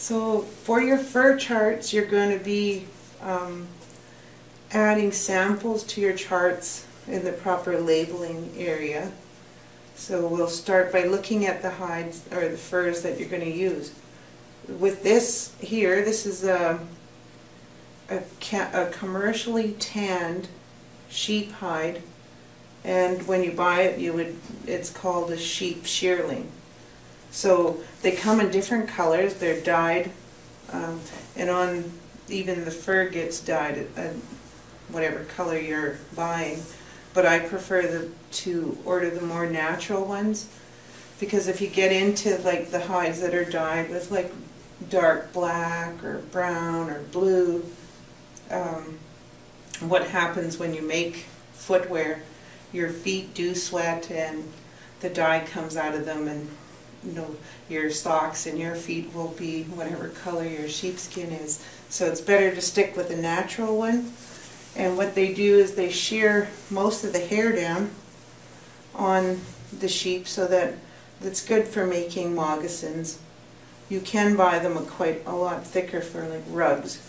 So for your fur charts, you're going to be adding samples to your charts in the proper labeling area. So we'll start by looking at the hides or the furs that you're going to use. With this here, this is a commercially tanned sheep hide, and when you buy it, it's called a sheep shearling. So they come in different colors. They're dyed, and on even the fur gets dyed whatever color you're buying. But I prefer to order the more natural ones, because if you get into like the hides that are dyed with like dark black or brown or blue, what happens when you make footwear, your feet do sweat and the dye comes out of them, and your socks and your feet will be whatever color your sheepskin is. So it's better to stick with a natural one. And what they do is they shear most of the hair down on the sheep, so that it's good for making moccasins. You can buy them quite a lot thicker for like rugs,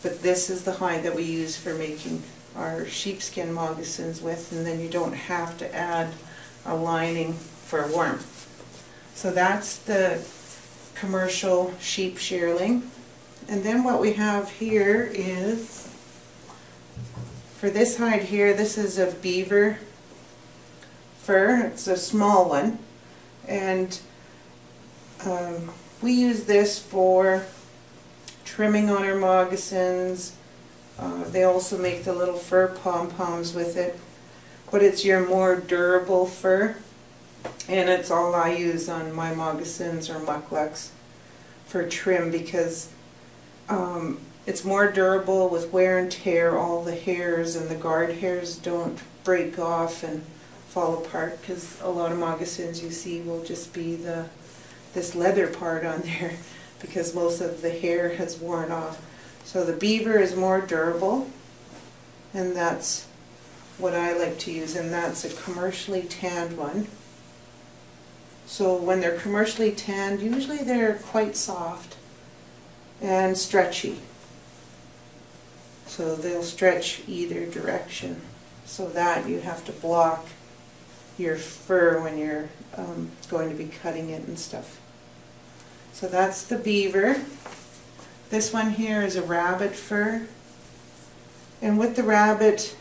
but this is the hide that we use for making our sheepskin moccasins with, and then you don't have to add a lining for warmth. So that's the commercial sheep shearling. And then what we have here is, for this hide here, this is a beaver fur. It's a small one, and we use this for trimming on our moccasins. They also make the little fur pom-poms with it, but it's your more durable fur, and it's all I use on my moccasins or mucklucks for trim, because it's more durable with wear and tear. All the hairs and the guard hairs don't break off and fall apart, because a lot of moccasins you see will just be this leather part on there, because most of the hair has worn off. So the beaver is more durable, and that's what I like to use, and that's a commercially tanned one. So when they're commercially tanned, usually they're quite soft and stretchy. So they'll stretch either direction, so that you have to block your fur when you're going to be cutting it and stuff. So that's the beaver. This one here is a rabbit fur. And with the rabbit,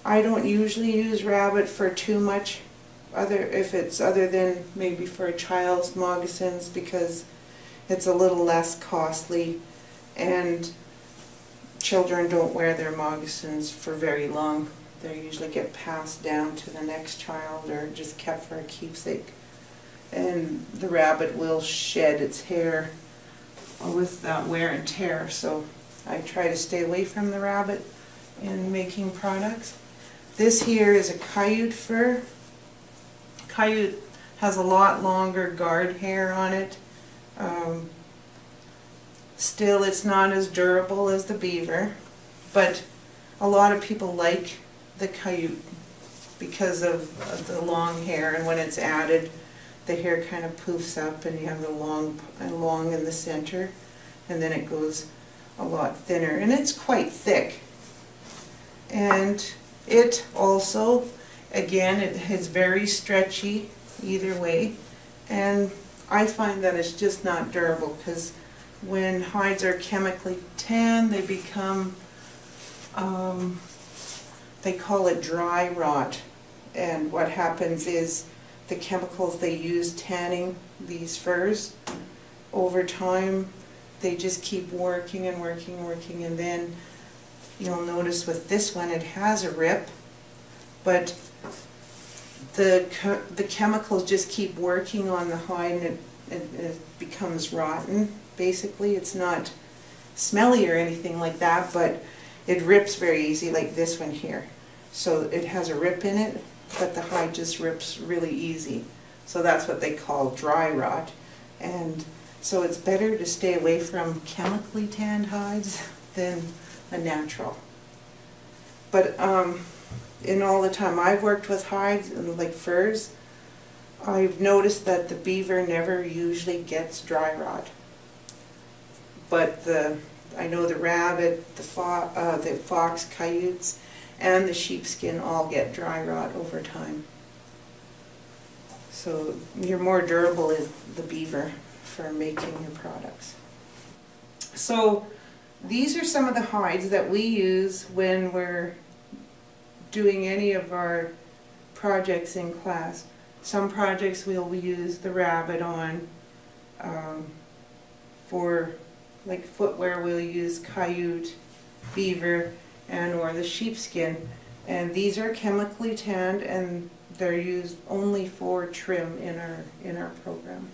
I don't usually use rabbit for too much, if it's other than maybe for a child's moccasins, because it's a little less costly, and children don't wear their moccasins for very long. They usually get passed down to the next child or just kept for a keepsake. And the rabbit will shed its hair with that wear and tear, so I try to stay away from the rabbit in making products. This here is a coyote fur. Coyote has a lot longer guard hair on it. Still, it's not as durable as the beaver, but a lot of people like the coyote because of the long hair, and when it's added, the hair kind of poofs up and you have the long in the center, and then it goes a lot thinner, and it's quite thick. And it also, again, it is very stretchy either way, and I find that it's just not durable, because when hides are chemically tanned, they become, they call it dry rot, and what happens is the chemicals they use tanning these furs, over time they just keep working and working and working, and then you'll notice with this one it has a rip, but the chemicals just keep working on the hide, and it becomes rotten. Basically, it's not smelly or anything like that, but it rips very easy, like this one here. So it has a rip in it, but the hide just rips really easy. So that's what they call dry rot. And so it's better to stay away from chemically tanned hides than a natural. But in all the time I've worked with hides and like furs, I've noticed that the beaver never usually gets dry rot. but I know the rabbit, the fox, coyotes, and the sheepskin all get dry rot over time. So your more durable is the beaver for making your products. So these are some of the hides that we use when we're doing any of our projects in class. Some projects we'll use the rabbit on. For like footwear we'll use coyote, beaver, and or the sheepskin. And these are chemically tanned and they're used only for trim in our program.